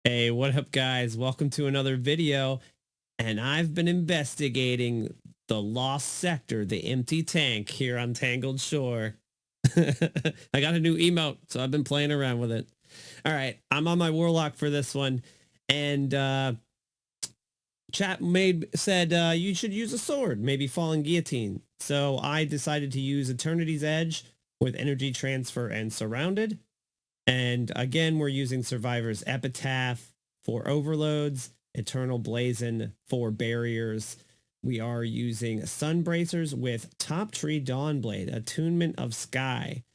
Hey, what up, guys? Welcome to another video. And I've been investigating the lost sector, the empty tank here on Tangled Shore. I got a new emote, so I've been playing around with it. All right, I'm on my Warlock for this one. And chat said you should use a sword, maybe Fallen Guillotine. So I decided to use Eternity's Edge with energy transfer and surrounded. And again, we're using Survivor's Epitaph for overloads, Eternal Blazon for barriers. We are using Sunbracers with Top Tree Dawnblade, Attunement of Sky.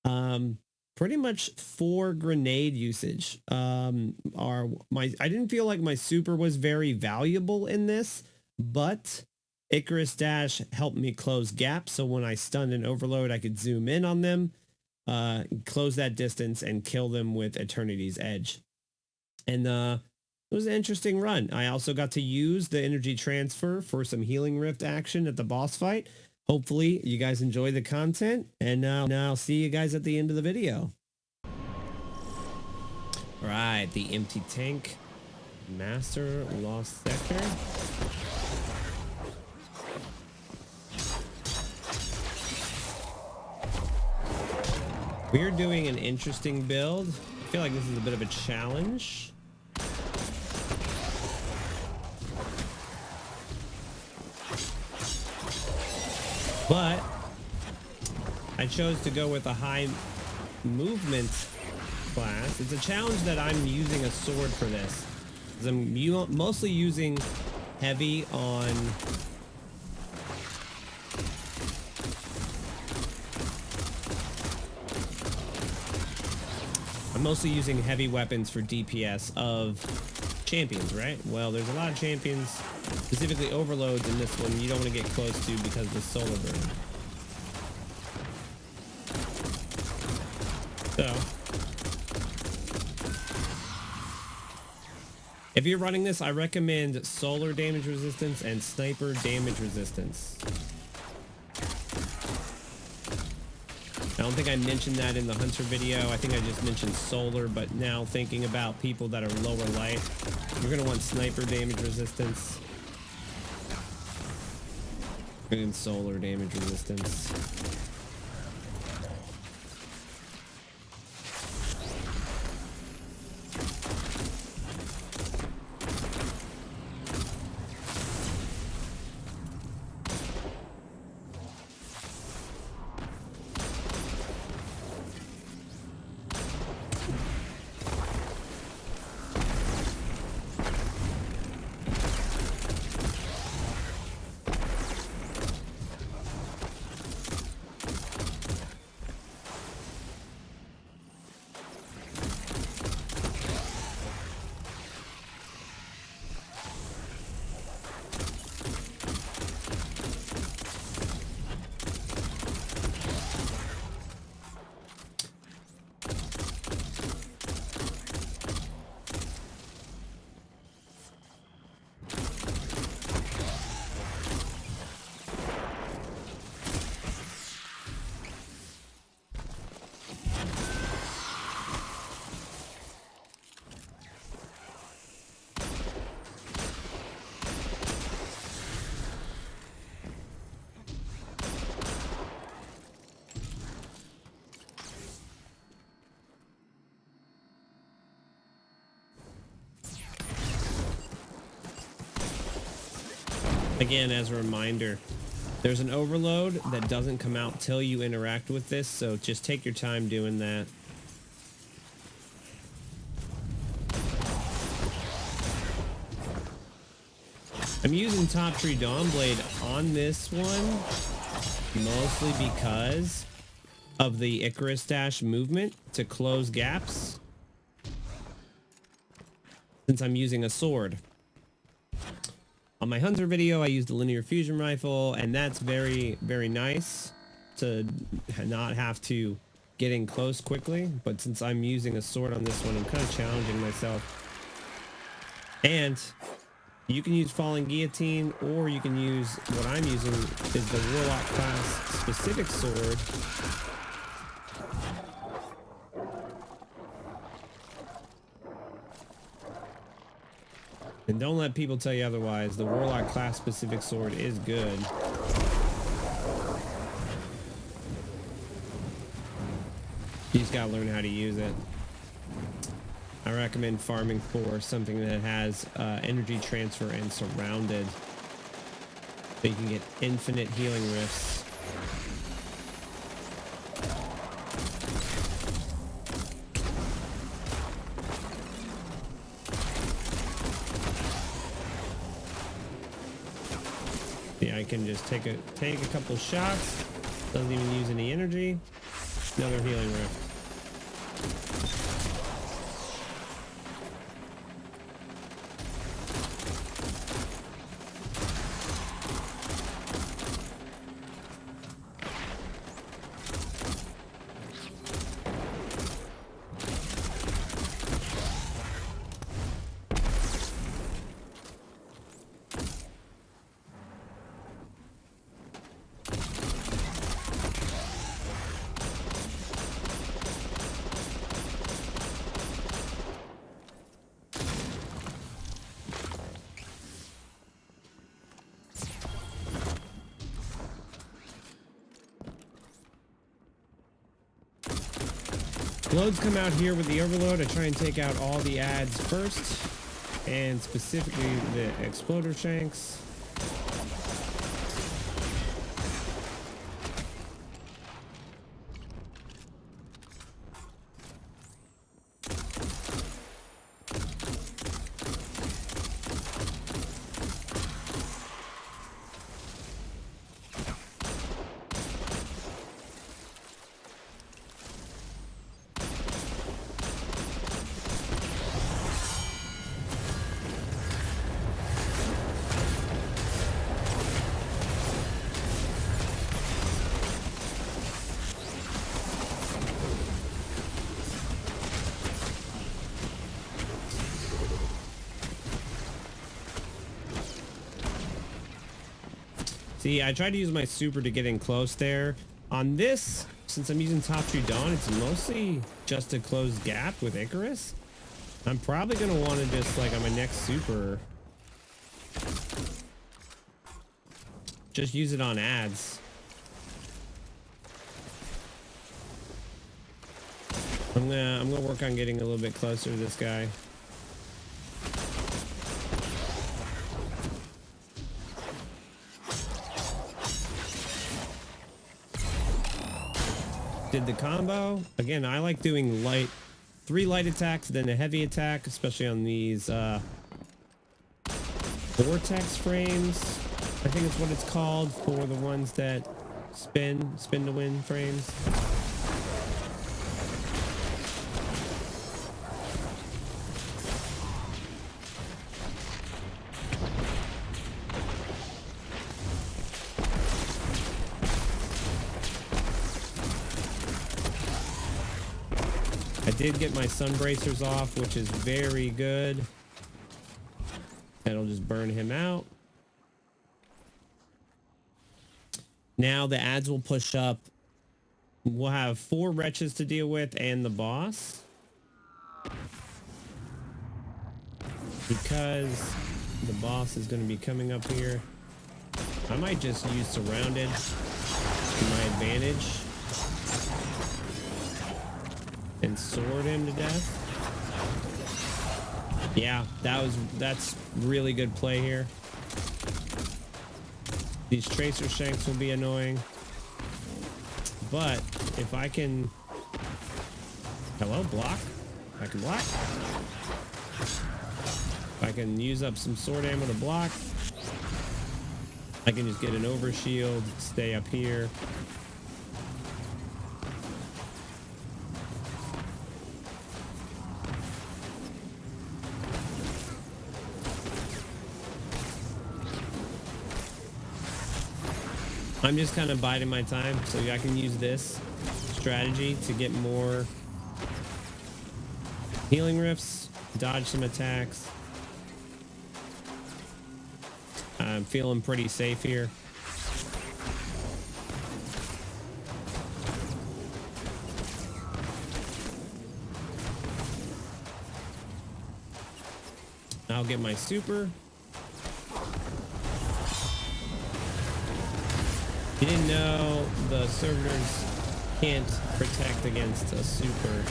Pretty much for grenade usage. I didn't feel like my super was very valuable in this, but Icarus Dash helped me close gaps. So when I stunned an overload, I could zoom in on them, close that distance and kill them with Eternity's Edge. And it was an interesting run. I also got to use the energy transfer for some healing rift action at the boss fight. Hopefully you guys enjoy the content, and now I'll see you guys at the end of the video. All right, the empty tank, master lost sector. We are doing an interesting build. I feel like this is a bit of a challenge. But I chose to go with a high movement class. It's a challenge that I'm using a sword for this, because I'm mostly using heavy on heavy weapons for DPS of champions, right? Well, there's a lot of champions, specifically overloads in this one, you don't want to get close to because of the solar burn. So if you're running this, I recommend solar damage resistance and sniper damage resistance. I don't think I mentioned that in the hunter video. I think I just mentioned solar, but now thinking about people that are lower light, you're going to want sniper damage resistance and solar damage resistance. Again, as a reminder, there's an overload that doesn't come out till you interact with this, so just take your time doing that. I'm using Top Tree Dawnblade on this one mostly because of the Icarus Dash movement to close gaps, since I'm using a sword. On my hunter video, I used a linear fusion rifle, and that's very, very nice to not have to get in close quickly. But since I'm using a sword on this one, I'm kind of challenging myself. And you can use Fallen Guillotine, or you can use what I'm using is the Warlock class specific sword. And don't let people tell you otherwise. The Warlock class specific sword is good. You just gotta learn how to use it. I recommend farming for something that has energy transfer and surrounded, so you can get infinite healing rifts. Yeah, I can just take a couple shots. Doesn't even use any energy. Another healing rift. Loads come out here with the overload. I try and take out all the ads first, and specifically the exploder shanks. See, I tried to use my super to get in close there. On this, since I'm using Top Tree Dawn, it's mostly just a closed gap with Icarus. I'm probably going to want to just, like, on my next super, just use it on ads. I'm gonna work on getting a little bit closer to this guy. Did the combo again. I like doing three light attacks, then a heavy attack, especially on these vortex frames. I think it's what it's called for the ones that spin to win frames. I did get my sun bracers off, which is very good. That'll just burn him out. Now the ads will push up. We'll have 4 wretches to deal with and the boss. Because the boss is going to be coming up here, I might just use surrounded to my advantage and sword him to death. Yeah, that's really good play here. These tracer shanks will be annoying, but if I can, block. I can block. If I can use up some sword ammo to block, I can just get an overshield, stay up here. I'm just kind of biding my time, so I can use this strategy to get more healing rifts, dodge some attacks. I'm feeling pretty safe here. I'll get my super. You didn't know the servitors can't protect against a super.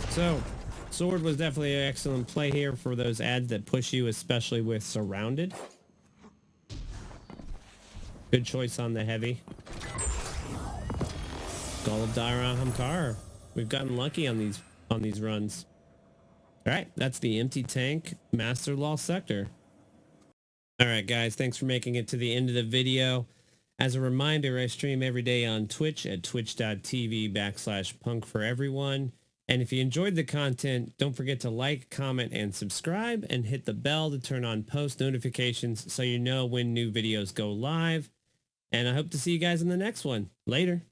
So, sword was definitely an excellent play here for those ads that push you, especially with surrounded. Good choice on the heavy. Skull of Daira Hamkar. We've gotten lucky on these runs. All right, that's the empty tank Master Law sector. All right, guys, thanks for making it to the end of the video. As a reminder, I stream every day on Twitch at twitch.tv/punkforeveryone. And if you enjoyed the content, don't forget to like, comment, and subscribe, and hit the bell to turn on post notifications so you know when new videos go live. And I hope to see you guys in the next one. Later.